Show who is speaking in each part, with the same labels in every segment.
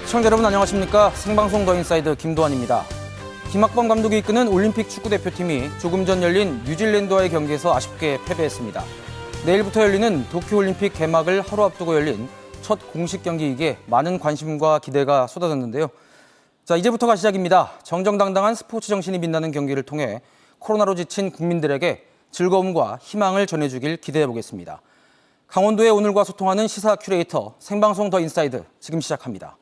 Speaker 1: 시청자 여러분 안녕하십니까. 생방송 더 인사이드 김도환입니다. 김학범 감독이 이끄는 올림픽 축구대표팀이 조금 전 열린 뉴질랜드와의 경기에서 아쉽게 패배했습니다. 내일부터 열리는 도쿄올림픽 개막을 하루 앞두고 열린 첫 공식 경기이기에 많은 관심과 기대가 쏟아졌는데요. 자, 이제부터가 시작입니다. 정정당당한 스포츠 정신이 빛나는 경기를 통해 코로나로 지친 국민들에게 즐거움과 희망을 전해주길 기대해보겠습니다. 강원도의 오늘과 소통하는 시사 큐레이터 생방송 더 인사이드 지금 시작합니다.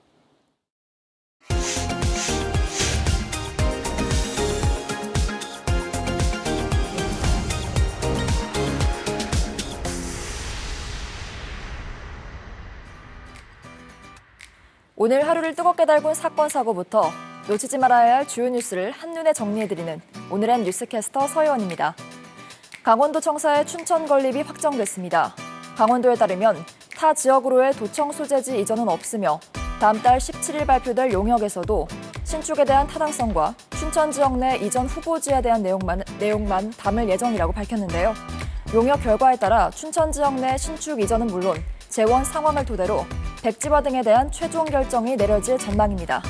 Speaker 2: 오늘 하루를 뜨겁게 달군 사건, 사고부터 놓치지 말아야 할 주요 뉴스를 한눈에 정리해드리는 오늘의 뉴스캐스터 서희원입니다. 강원도 청사의 춘천 건립이 확정됐습니다. 강원도에 따르면 타 지역으로의 도청 소재지 이전은 없으며 다음 달 17일 발표될 용역에서도 신축에 대한 타당성과 춘천 지역 내 이전 후보지에 대한 내용만 담을 예정이라고 밝혔는데요. 용역 결과에 따라 춘천 지역 내 신축 이전은 물론 재원 상황을 토대로 백지화 등에 대한 최종 결정이 내려질 전망입니다.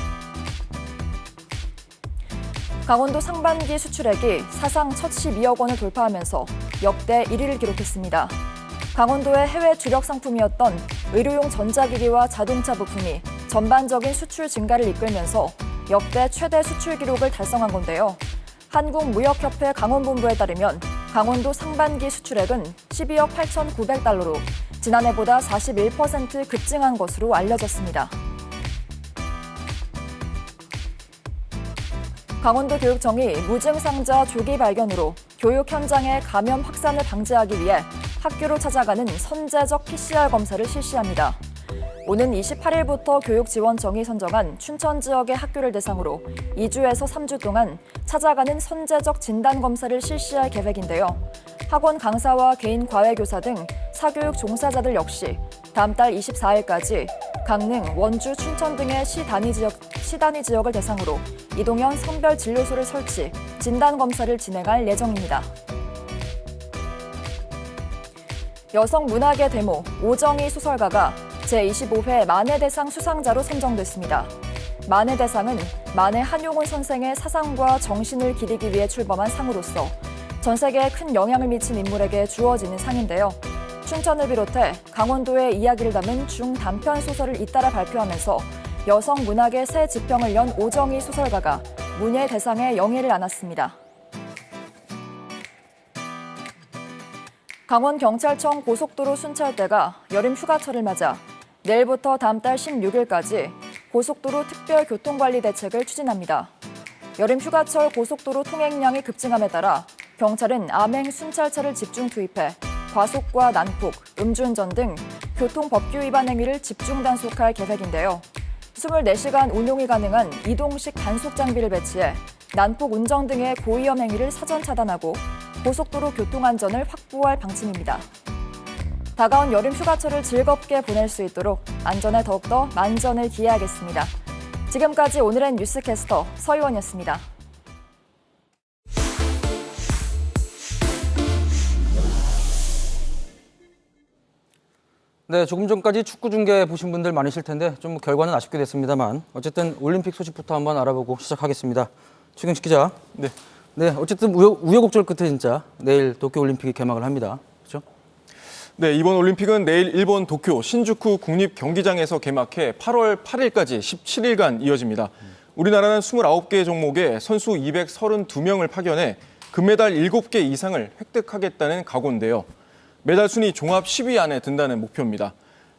Speaker 2: 강원도 상반기 수출액이 사상 첫 12억 원을 돌파하면서 역대 1위를 기록했습니다. 강원도의 해외 주력 상품이었던 의료용 전자기기와 자동차 부품이 전반적인 수출 증가를 이끌면서 역대 최대 수출 기록을 달성한 건데요. 한국무역협회 강원본부에 따르면 강원도 상반기 수출액은 12억 8,900달러로 지난해보다 41% 급증한 것으로 알려졌습니다. 강원도교육청이 무증상자 조기 발견으로 교육 현장의 감염 확산을 방지하기 위해 학교로 찾아가는 선제적 PCR 검사를 실시합니다. 오는 28일부터 교육지원청이 선정한 춘천 지역의 학교를 대상으로 2주에서 3주 동안 찾아가는 선제적 진단검사를 실시할 계획인데요. 학원 강사와 개인 과외교사 등 사교육 종사자들 역시 다음 달 24일까지 강릉, 원주, 춘천 등의 시 단위 지역을 대상으로 이동형 선별 진료소를 설치, 진단검사를 진행할 예정입니다. 여성 문학의 데모 오정희 소설가가 제25회 만해대상 수상자로 선정됐습니다. 만해대상은 만해 한용운 선생의 사상과 정신을 기리기 위해 출범한 상으로서 전 세계에 큰 영향을 미친 인물에게 주어지는 상인데요. 춘천을 비롯해 강원도의 이야기를 담은 중단편 소설을 잇따라 발표하면서 여성 문학의 새 지평을 연 오정희 소설가가 문예대상의 영예를 안았습니다. 강원경찰청 고속도로 순찰대가 여름 휴가철을 맞아 내일부터 다음 달 16일까지 고속도로 특별교통관리 대책을 추진합니다. 여름 휴가철 고속도로 통행량이 급증함에 따라 경찰은 암행 순찰차를 집중 투입해 과속과 난폭, 음주운전 등 교통법규 위반 행위를 집중 단속할 계획인데요. 24시간 운용이 가능한 이동식 단속 장비를 배치해 난폭 운전 등의 고위험 행위를 사전 차단하고 고속도로 교통안전을 확보할 방침입니다. 다가온 여름 휴가철을 즐겁게 보낼 수 있도록 안전에 더욱더 만전을 기해야겠습니다. 지금까지 오늘의 뉴스캐스터 서희원이었습니다.
Speaker 1: 네, 조금 전까지 축구 중계 보신 분들 많으실 텐데 좀 결과는 아쉽게 됐습니다만 어쨌든 올림픽 소식부터 한번 알아보고 시작하겠습니다. 최경식 기자. 네, 어쨌든 우여곡절 끝에 진짜 내일 도쿄올림픽이 개막을 합니다. 그렇죠?
Speaker 3: 네, 이번 올림픽은 내일 일본 도쿄 신주쿠 국립경기장에서 개막해 8월 8일까지 17일간 이어집니다. 우리나라는 29개 종목에 선수 232명을 파견해 금메달 7개 이상을 획득하겠다는 각오인데요. 메달 순위 종합 10위 안에 든다는 목표입니다.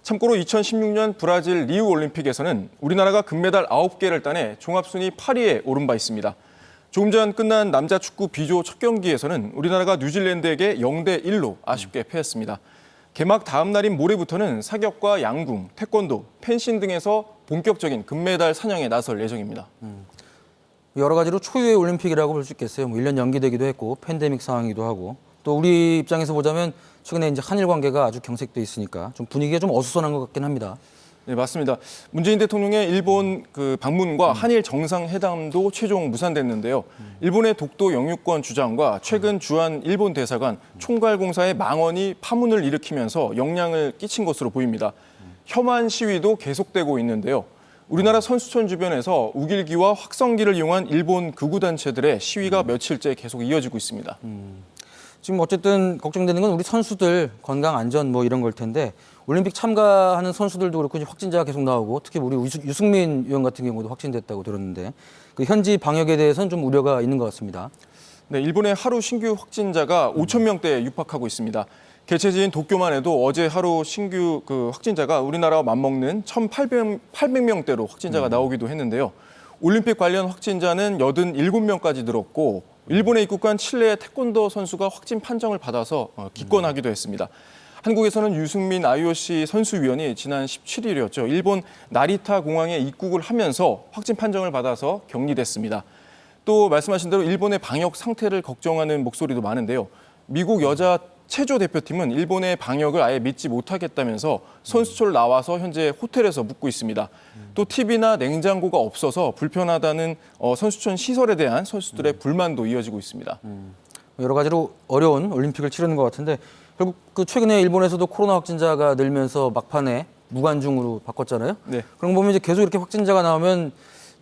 Speaker 3: 참고로 2016년 브라질 리우 올림픽에서는 우리나라가 금메달 9개를 따내 종합 순위 8위에 오른 바 있습니다. 조금 전 끝난 남자 축구 B조 첫 경기에서는 우리나라가 뉴질랜드에게 0대1로 아쉽게 패했습니다. 개막 다음 날인 모레부터는 사격과 양궁, 태권도, 펜싱 등에서 본격적인 금메달 사냥에 나설 예정입니다.
Speaker 1: 여러 가지로 초유의 올림픽이라고 볼 수 있겠어요. 1년 연기되기도 했고 팬데믹 상황이기도 하고 또 우리 입장에서 보자면 최근에 이제 한일 관계가 아주 경색돼 있으니까 좀 분위기가 좀 어수선한 것 같긴 합니다.
Speaker 3: 네, 맞습니다. 문재인 대통령의 일본 방문과 한일 정상회담도 최종 무산됐는데요. 일본의 독도 영유권 주장과 최근 주한 일본 대사관 총괄공사의 망언이 파문을 일으키면서 영향을 끼친 것으로 보입니다. 혐한 시위도 계속되고 있는데요. 우리나라 선수촌 주변에서 우길기와 확성기를 이용한 일본 극우단체들의 시위가 며칠째 계속 이어지고 있습니다.
Speaker 1: 지금 어쨌든 걱정되는 건 우리 선수들 건강 안전 뭐 이런 걸 텐데 올림픽 참가하는 선수들도 그렇고 이제 확진자가 계속 나오고 특히 우리 유승민 위원 같은 경우도 확진됐다고 들었는데 그 현지 방역에 대해서는 좀 우려가 있는 것 같습니다.
Speaker 3: 네, 일본의 하루 신규 확진자가 5천 명대에 육박하고 있습니다. 개최지인 도쿄만 해도 어제 하루 신규 확진자가 우리나라와 맞먹는 1,800명대로 확진자가 나오기도 했는데요. 올림픽 관련 확진자는 87명까지 늘었고 일본에 입국한 칠레의 태권도 선수가 확진 판정을 받아서 기권하기도 했습니다. 한국에서는 유승민 IOC 선수위원이 지난 17일이었죠. 일본 나리타 공항에 입국을 하면서 확진 판정을 받아서 격리됐습니다. 또 말씀하신 대로 일본의 방역 상태를 걱정하는 목소리도 많은데요. 미국 여자 체조 대표팀은 일본의 방역을 아예 믿지 못하겠다면서 선수촌을 나와서 현재 호텔에서 묵고 있습니다. 또 TV나 냉장고가 없어서 불편하다는 선수촌 시설에 대한 선수들의 불만도 이어지고 있습니다.
Speaker 1: 여러 가지로 어려운 올림픽을 치르는 것 같은데 결국 그 최근에 일본에서도 코로나 확진자가 늘면서 막판에 무관중으로 바꿨잖아요.
Speaker 3: 네.
Speaker 1: 그런 거 보면 이제 계속 이렇게 확진자가 나오면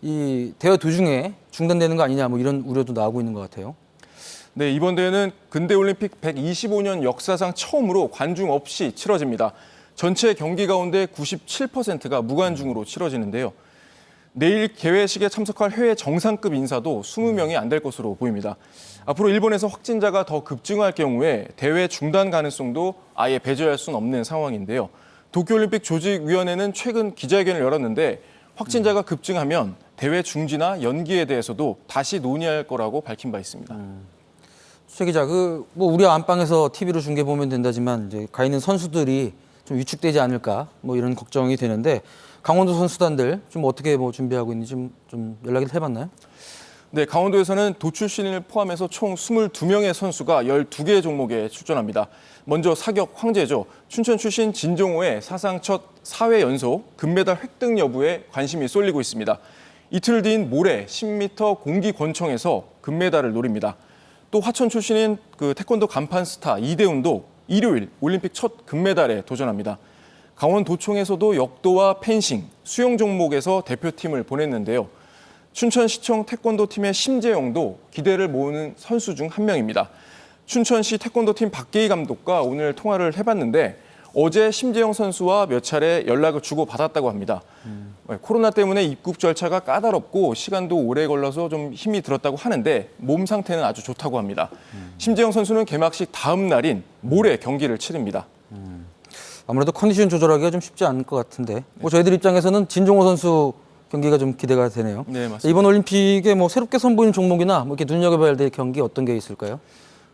Speaker 1: 이 대회 도중에 중단되는 거 아니냐 뭐 이런 우려도 나오고 있는 것 같아요.
Speaker 3: 네, 이번 대회는 근대올림픽 125년 역사상 처음으로 관중 없이 치러집니다. 전체 경기 가운데 97%가 무관중으로 치러지는데요. 내일 개회식에 참석할 해외 정상급 인사도 20명이 안 될 것으로 보입니다. 앞으로 일본에서 확진자가 더 급증할 경우에 대회 중단 가능성도 아예 배제할 수는 없는 상황인데요. 도쿄올림픽 조직위원회는 최근 기자회견을 열었는데 확진자가 급증하면 대회 중지나 연기에 대해서도 다시 논의할 거라고 밝힌 바 있습니다.
Speaker 1: 최 기자, 뭐 우리 안방에서 TV로 중계 보면 된다지만 이제 가 있는 선수들이 좀 위축되지 않을까 뭐 이런 걱정이 되는데 강원도 선수단들 좀 어떻게 뭐 준비하고 있는지 좀 연락을 해봤나요?
Speaker 3: 네, 강원도에서는 도출신을 포함해서 총 22명의 선수가 12개 종목에 출전합니다. 먼저 사격 황제죠. 춘천 출신 진종호의 사상 첫 4회 연속 금메달 획득 여부에 관심이 쏠리고 있습니다. 이틀 뒤인 모레 10m 공기 권총에서 금메달을 노립니다. 또 화천 출신인 태권도 간판 스타 이대훈도 일요일 올림픽 첫 금메달에 도전합니다. 강원도청에서도 역도와 펜싱, 수영 종목에서 대표팀을 보냈는데요. 춘천시청 태권도팀의 심재영도 기대를 모으는 선수 중 한 명입니다. 춘천시 태권도팀 박계희 감독과 오늘 통화를 해봤는데 어제 심재영 선수와 몇 차례 연락을 주고받았다고 합니다. 코로나 때문에 입국 절차가 까다롭고 시간도 오래 걸려서 좀 힘이 들었다고 하는데 몸 상태는 아주 좋다고 합니다. 심재영 선수는 개막식 다음 날인 모레 경기를 치릅니다.
Speaker 1: 아무래도 컨디션 조절하기가 좀 쉽지 않을 것 같은데 뭐 저희들 입장에서는 진종호 선수 경기가 좀 기대가 되네요.
Speaker 3: 네, 맞습니다.
Speaker 1: 이번 올림픽에 뭐 새롭게 선보이는 종목이나 뭐 이렇게 눈여겨봐야 될 경기 어떤 게 있을까요?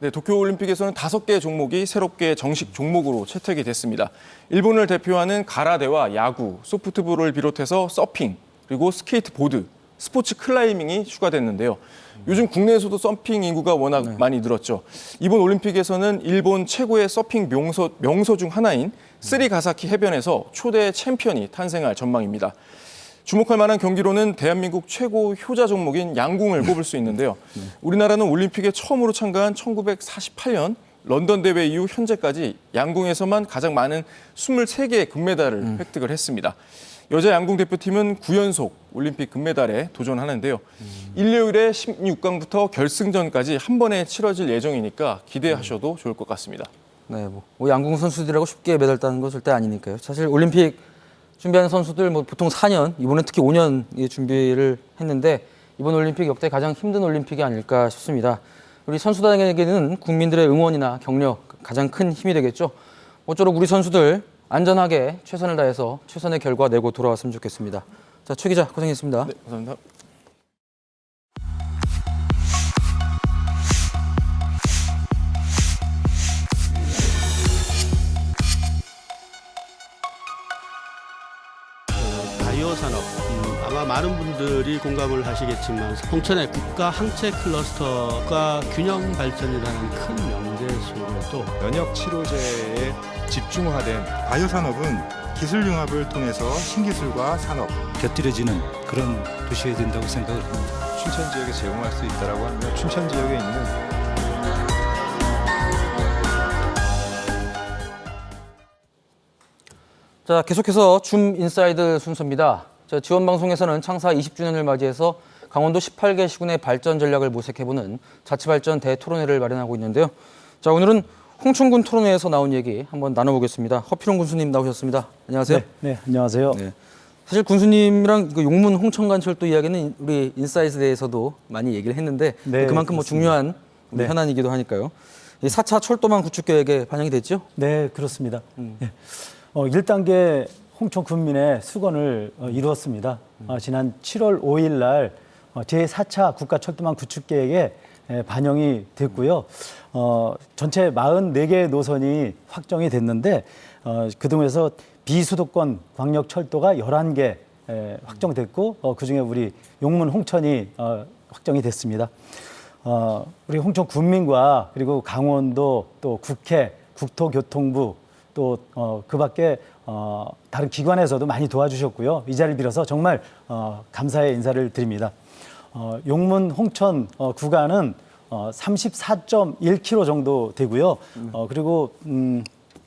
Speaker 3: 네, 도쿄올림픽에서는 5개 종목이 새롭게 정식 종목으로 채택이 됐습니다. 일본을 대표하는 가라데와 야구, 소프트볼을 비롯해서 서핑, 그리고 스케이트보드, 스포츠 클라이밍이 추가됐는데요. 요즘 국내에서도 서핑 인구가 워낙 많이 늘었죠. 이번 올림픽에서는 일본 최고의 서핑 명소 중 하나인 쓰리가사키 해변에서 초대 챔피언이 탄생할 전망입니다. 주목할 만한 경기로는 대한민국 최고 효자 종목인 양궁을 꼽을 수 있는데요. 우리나라는 올림픽에 처음으로 참가한 1948년 런던 대회 이후 현재까지 양궁에서만 가장 많은 23개의 금메달을 획득을 했습니다. 여자 양궁 대표팀은 9연속 올림픽 금메달에 도전하는데요. 일요일에 16강부터 결승전까지 한 번에 치러질 예정이니까 기대하셔도 좋을 것 같습니다.
Speaker 1: 네, 뭐 양궁 선수들하고 쉽게 메달 따는 건 절대 아니니까요. 사실 올림픽 준비하는 선수들 뭐 보통 4년, 이번엔 특히 5년 준비를 했는데 이번 올림픽 역대 가장 힘든 올림픽이 아닐까 싶습니다. 우리 선수단에게는 국민들의 응원이나 격려 가장 큰 힘이 되겠죠. 모쪼록 우리 선수들 안전하게 최선을 다해서 최선의 결과 내고 돌아왔으면 좋겠습니다. 자, 최 기자 고생했습니다.
Speaker 3: 네, 감사합니다.
Speaker 4: 바이오 산업, 아마 많은 분들이 공감을 하시겠지만 홍천의 국가 항체 클러스터가 균형 발전이라는 큰 명제 속에도
Speaker 5: 면역 치료제에 집중화된 바이오 산업은 기술 융합을 통해서 신기술과 산업,
Speaker 6: 곁들여지는 그런 도시가 된다고 생각을 합니다.
Speaker 5: 춘천 지역에 제공할 수 있다라고 하면 춘천 지역에 있는
Speaker 1: 자, 계속해서 줌 인사이드 순서입니다. 지원 방송에서는 창사 20주년을 맞이해서 강원도 18개 시군의 발전 전략을 모색해보는 자치발전 대토론회를 마련하고 있는데요. 자, 오늘은 홍천군 토론회에서 나온 얘기 한번 나눠보겠습니다. 허필용 군수님 나오셨습니다. 안녕하세요.
Speaker 6: 네, 안녕하세요.
Speaker 1: 네. 사실 군수님이랑 용문 홍천간철도 이야기는 우리 인사이드에서도 많이 얘기를 했는데
Speaker 6: 네,
Speaker 1: 그만큼 뭐
Speaker 6: 그렇습니다.
Speaker 1: 중요한
Speaker 6: 네.
Speaker 1: 현안이기도 하니까요. 이 4차 철도망 구축 계획에 반영이 됐죠?
Speaker 6: 네, 그렇습니다. 1단계 홍천 군민의 수건을 이루었습니다. 지난 7월 5일 날 제4차 국가철도망 구축 계획에 반영이 됐고요. 전체 44개 노선이 확정이 됐는데 그중에서 비수도권 광역철도가 11개 확정됐고 그중에 우리 용문 홍천이 확정이 됐습니다. 우리 홍천 군민과 그리고 강원도 또 국회, 국토교통부 또 그 밖에 다른 기관에서도 많이 도와주셨고요. 이 자리를 빌어서 정말 감사의 인사를 드립니다. 용문 홍천 구간은 34.1km 정도 되고요. 그리고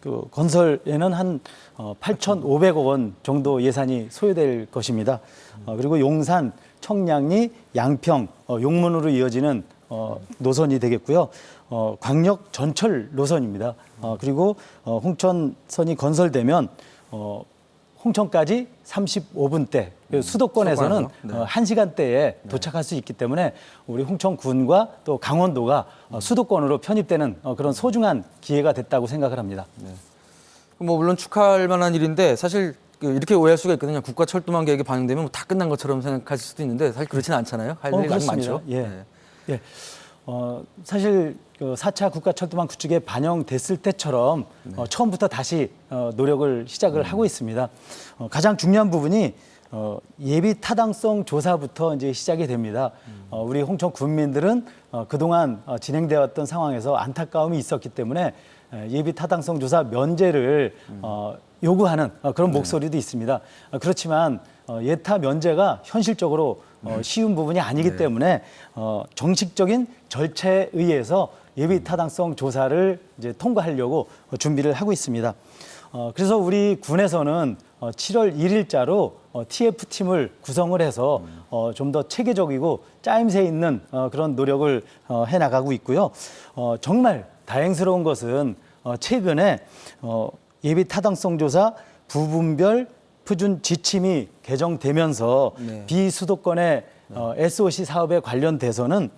Speaker 6: 그 건설에는 한 8,500억 원 정도 예산이 소요될 것입니다. 그리고 용산, 청량리, 양평, 용문으로 이어지는 노선이 되겠고요. 광역 전철 노선입니다. 그리고 홍천선이 건설되면 홍천까지 35분대, 수도권에서는
Speaker 1: 네.
Speaker 6: 1시간대에 도착할 수 있기 때문에 우리 홍천군과 또 강원도가 수도권으로 편입되는 그런 소중한 기회가 됐다고 생각을 합니다.
Speaker 1: 뭐 물론 축하할 만한 일인데 사실 이렇게 오해할 수가 있거든요. 국가철도망 계획이 반영되면 뭐다 끝난 것처럼 생각하실 수도 있는데 사실 그렇지는 않잖아요. 할 일이 아주 많죠.
Speaker 6: 예.
Speaker 1: 네.
Speaker 6: 예. 사실 그 4차 국가철도망 구축에 반영됐을 때처럼 처음부터 다시 노력을 시작을 하고 있습니다. 가장 중요한 부분이 예비 타당성 조사부터 이제 시작이 됩니다. 우리 홍천 군민들은 그동안 진행되었던 상황에서 안타까움이 있었기 때문에 예비 타당성 조사 면제를 요구하는 그런 목소리도 있습니다. 그렇지만 예타 면제가 현실적으로 쉬운 부분이 아니기 때문에 정식적인 절차에 의해서 예비 타당성 조사를 이제 통과하려고 준비를 하고 있습니다. 그래서 우리 군에서는 7월 1일자로 TF팀을 구성을 해서 좀 더 체계적이고 짜임새 있는 그런 노력을 해나가고 있고요. 정말 다행스러운 것은 최근에 예비 타당성 조사 부분별 표준 지침이 개정되면서 비수도권의 SOC 사업에 관련돼서는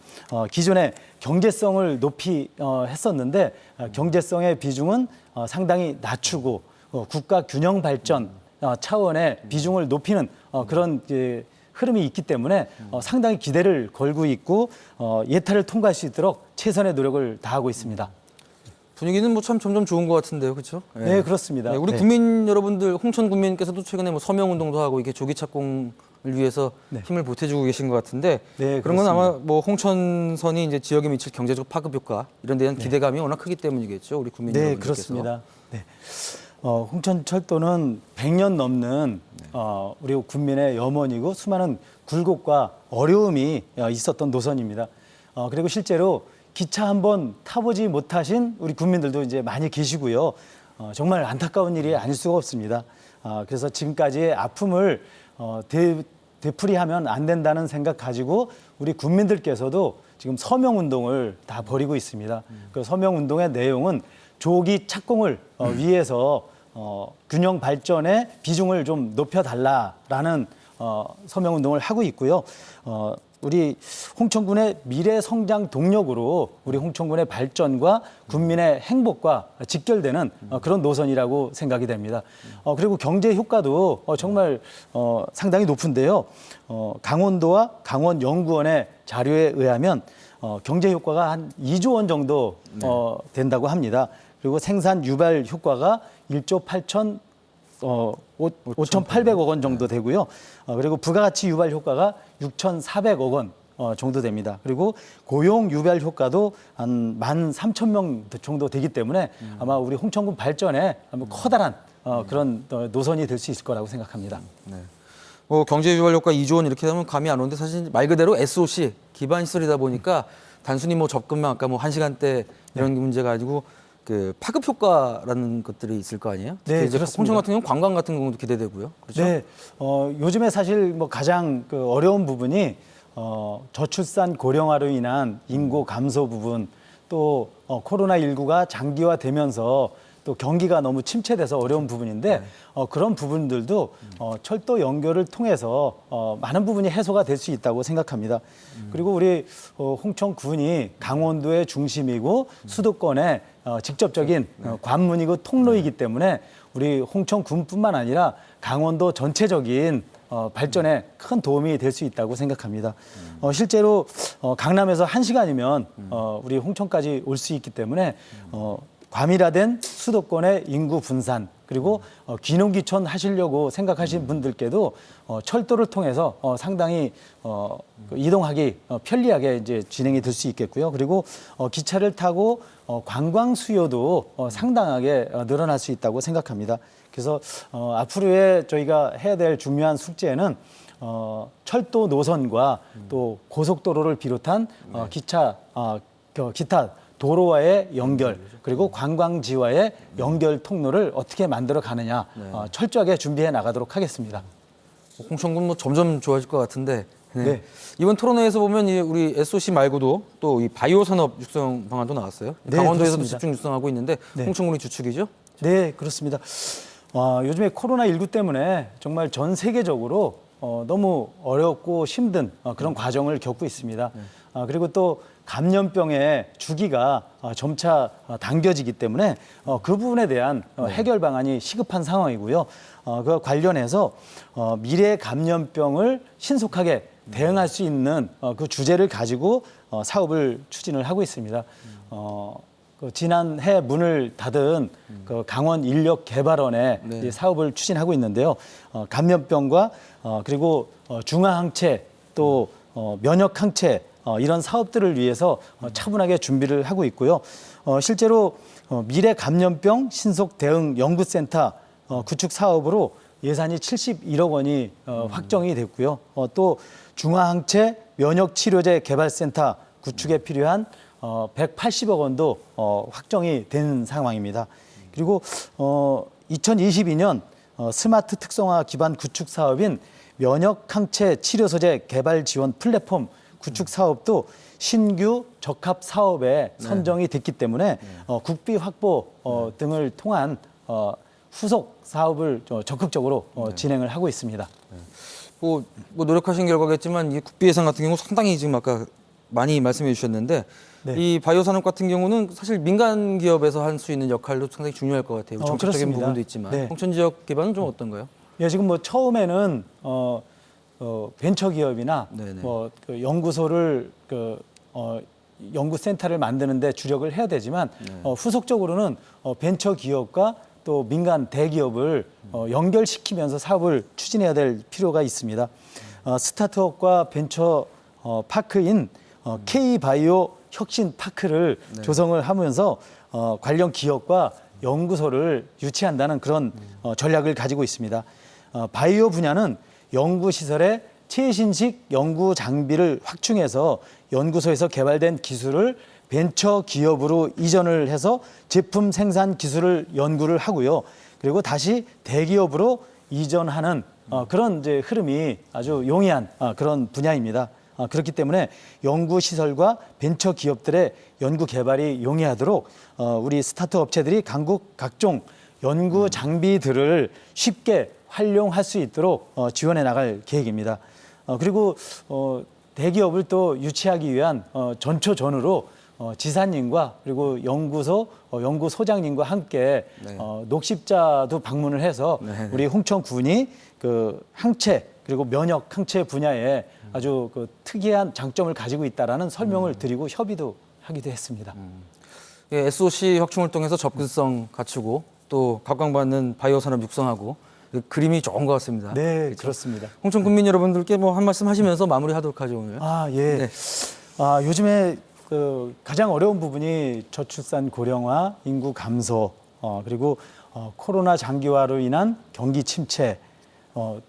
Speaker 6: 기존에 경제성을 높이 했었는데 경제성의 비중은 상당히 낮추고 국가 균형 발전 차원의 비중을 높이는 그런 흐름이 있기 때문에 상당히 기대를 걸고 있고 예타를 통과할 수 있도록 최선의 노력을 다하고 있습니다.
Speaker 1: 분위기는 뭐 참 점점 좋은 것 같은데요, 그렇죠?
Speaker 6: 네, 그렇습니다.
Speaker 1: 네, 우리
Speaker 6: 네.
Speaker 1: 국민 여러분들, 홍천 군민께서도 최근에 뭐 서명 운동도 하고 이렇게 조기 착공을 위해서
Speaker 6: 네.
Speaker 1: 힘을 보태주고 계신 것 같은데
Speaker 6: 네,
Speaker 1: 그런 건
Speaker 6: 그렇습니다.
Speaker 1: 아마 뭐 홍천선이 이제 지역에 미칠 경제적 파급 효과 이런 데에 대한 기대감이 워낙 크기 때문이겠죠, 우리 국민
Speaker 6: 네,
Speaker 1: 여러분들께서.
Speaker 6: 그렇습니다. 네. 홍천철도는 100년 넘는 우리 군민의 염원이고 수많은 굴곡과 어려움이 있었던 노선입니다. 그리고 실제로 기차 한번 타보지 못하신 우리 국민들도 이제 많이 계시고요. 정말 안타까운 일이 아닐 수가 없습니다. 그래서 지금까지의 아픔을 되풀이하면 안 된다는 생각 가지고 우리 국민들께서도 지금 서명운동을 다 벌이고 있습니다. 그 서명운동의 내용은 조기 착공을 위해서 균형 발전의 비중을 좀 높여달라라는 서명운동을 하고 있고요. 우리 홍천군의 미래 성장 동력으로 우리 홍천군의 발전과 국민의 행복과 직결되는 그런 노선이라고 생각이 됩니다. 그리고 경제 효과도 정말 상당히 높은데요. 강원도와 강원연구원의 자료에 의하면 경제 효과가 한 2조 원 정도 된다고 합니다. 그리고 생산 유발 효과가 1조 5,800억 원 정도 되고요. 그리고 부가가치 유발 효과가 6,400억 원 정도 됩니다. 그리고 고용 유발 효과도 한 13,000명 정도 되기 때문에 아마 우리 홍천군 발전에 커다란 그런 노선이 될 수 있을 거라고 생각합니다.
Speaker 1: 네. 뭐 경제 유발 효과 2조 원 이렇게 되면 감이 안 오는데 사실 말 그대로 SOC 기반 시설이다 보니까 단순히 뭐 접근만 아까 뭐 1시간대 이런 문제가 아니고 그 파급 효과라는 것들이 있을 거 아니에요?
Speaker 6: 네,
Speaker 1: 이제
Speaker 6: 그렇습니다.
Speaker 1: 홍천 같은 경우는 관광 같은 경우도 기대되고요. 그렇죠?
Speaker 6: 네, 요즘에 사실 뭐 가장 그 어려운 부분이 저출산 고령화로 인한 인구 감소 부분, 또 코로나19가 장기화되면서 또 경기가 너무 침체돼서 어려운 부분인데 그런 부분들도 철도 연결을 통해서 많은 부분이 해소가 될 수 있다고 생각합니다. 그리고 우리 홍천군이 강원도의 중심이고 수도권의 직접적인 관문이고 통로이기 때문에 우리 홍천군뿐만 아니라 강원도 전체적인 발전에 큰 도움이 될 수 있다고 생각합니다. 실제로 강남에서 1시간이면 우리 홍천까지 올 수 있기 때문에 과밀화된 수도권의 인구 분산, 그리고 귀농귀촌 하시려고 생각하신 분들께도 철도를 통해서 상당히 이동하기 편리하게 이제 진행이 될 수 있겠고요. 그리고 기차를 타고 관광 수요도 상당하게 늘어날 수 있다고 생각합니다. 그래서 앞으로의 저희가 해야 될 중요한 숙제는 철도 노선과 또 고속도로를 비롯한 기타 도로와의 연결, 그리고 관광지와의 연결 통로를 어떻게 만들어 가느냐 철저하게 준비해 나가도록 하겠습니다.
Speaker 1: 홍천군 뭐 점점 좋아질 것 같은데
Speaker 6: 네.
Speaker 1: 이번 토론회에서 보면 우리 SOC 말고도 또 이 바이오 산업 육성 방안도 나왔어요.
Speaker 6: 네,
Speaker 1: 강원도에서도
Speaker 6: 그렇습니다.
Speaker 1: 집중 육성하고 있는데
Speaker 6: 네.
Speaker 1: 홍천군이 주축이죠?
Speaker 6: 네, 그렇습니다. 요즘에 코로나19 때문에 정말 전 세계적으로 너무 어렵고 힘든 그런 과정을 겪고 있습니다. 그리고 또 감염병의 주기가 점차 당겨지기 때문에 그 부분에 대한 해결 방안이 시급한 상황이고요. 그 관련해서 미래 감염병을 신속하게 대응할 수 있는 그 주제를 가지고 사업을 추진을 하고 있습니다. 지난해 문을 닫은 그 강원 인력 개발원에 이 사업을 추진하고 있는데요. 감염병과 그리고 중화항체 또 면역항체 이런 사업들을 위해서 차분하게 준비를 하고 있고요. 실제로 미래 감염병 신속 대응 연구센터 구축 사업으로 예산이 71억 원이 확정이 됐고요. 또 중화항체 면역치료제 개발센터 구축에 필요한 180억 원도 확정이 된 상황입니다. 그리고 2022년 스마트 특성화 기반 구축 사업인 면역항체 치료소재 개발 지원 플랫폼 구축 사업도 신규 적합 사업에 선정이 됐기 때문에 국비 확보 등을 통한 후속 사업을 적극적으로 진행을 하고 있습니다.
Speaker 1: 뭐 노력하신 결과겠지만 이 국비 예산 같은 경우 상당히 지금 아까 많이 말씀해 주셨는데
Speaker 6: 네.
Speaker 1: 이 바이오 산업 같은 경우는 사실 민간 기업에서 할 수 있는 역할도 상당히 중요할 것 같아요. 정책적인
Speaker 6: 그렇습니다.
Speaker 1: 부분도 있지만
Speaker 6: 네.
Speaker 1: 홍천 지역 기반은 좀 어떤가요?
Speaker 6: 예, 지금 뭐 처음에는 벤처 기업이나
Speaker 1: 네네.
Speaker 6: 그 연구소를 연구센터를 만드는데 주력을 해야 되지만 후속적으로는 벤처 기업과 또 민간 대기업을 연결시키면서 사업을 추진해야 될 필요가 있습니다. 스타트업과 벤처 파크인 K바이오 혁신 파크를 조성을 하면서 관련 기업과 연구소를 유치한다는 그런 전략을 가지고 있습니다. 바이오 분야는 연구시설의 최신식 연구 장비를 확충해서 연구소에서 개발된 기술을 벤처 기업으로 이전을 해서 제품 생산 기술을 연구를 하고요. 그리고 다시 대기업으로 이전하는 그런 이제 흐름이 아주 용이한 그런 분야입니다. 그렇기 때문에 연구시설과 벤처 기업들의 연구 개발이 용이하도록 우리 스타트 업체들이 각종 연구 장비들을 쉽게 활용할 수 있도록 지원해 나갈 계획입니다. 그리고 대기업을 또 유치하기 위한 전초전으로 지사님과 그리고 연구소장님과 함께 녹십자도 방문을 해서 우리 홍천군이 그 항체 그리고 면역 항체 분야에 아주 그 특이한 장점을 가지고 있다라는 설명을 드리고 협의도 하기도 했습니다.
Speaker 1: 예, SOC 확충을 통해서 접근성 갖추고 또 각광받는 바이오 산업 육성하고 그림이 좋은 것 같습니다.
Speaker 6: 네, 그렇습니다.
Speaker 1: 홍천 군민 여러분들께 뭐 한 말씀 하시면서 마무리하도록 하죠 오늘.
Speaker 6: 예.
Speaker 1: 네.
Speaker 6: 요즘에 그 가장 어려운 부분이 저출산 고령화, 인구 감소, 그리고 코로나 장기화로 인한 경기 침체,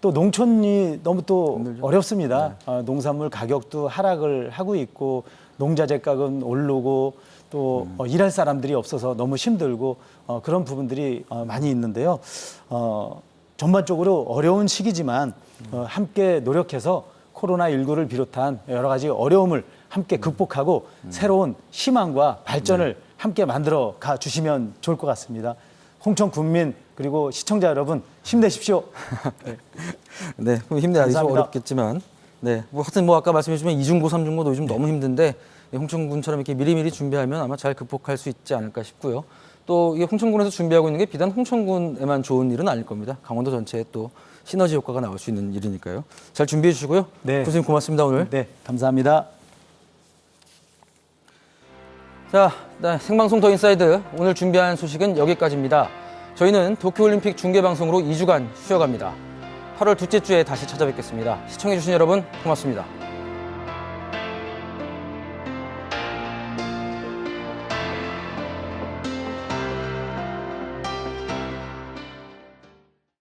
Speaker 6: 또 농촌이 너무 또 어렵습니다. 농산물 가격도 하락을 하고 있고 농자재 가격은 오르고 또 일할 사람들이 없어서 너무 힘들고 그런 부분들이 많이 있는데요. 전반적으로 어려운 시기지만 함께 노력해서 코로나19를 비롯한 여러 가지 어려움을 함께 극복하고 새로운 희망과 발전을 함께 만들어 가 주시면 좋을 것 같습니다. 홍천 국민 그리고 시청자 여러분 힘내십시오.
Speaker 1: 네, 힘내야죠.
Speaker 6: 감사합니다.
Speaker 1: 어렵겠지만. 네, 뭐 하여튼 뭐 아까 말씀해주신 이중고, 삼중고도 요즘 너무 힘든데 홍천군처럼 이렇게 미리미리 준비하면 아마 잘 극복할 수 있지 않을까 싶고요. 또 이게 홍천군에서 준비하고 있는 게 비단 홍천군에만 좋은 일은 아닐 겁니다. 강원도 전체에 또 시너지 효과가 나올 수 있는 일이니까요. 잘 준비해 주시고요.
Speaker 6: 네.
Speaker 1: 교수님 고맙습니다, 오늘.
Speaker 6: 네, 감사합니다.
Speaker 1: 자, 네, 생방송 더 인사이드 오늘 준비한 소식은 여기까지입니다. 저희는 도쿄올림픽 중계방송으로 2주간 쉬어갑니다. 8월 둘째 주에 다시 찾아뵙겠습니다. 시청해주신 여러분 고맙습니다.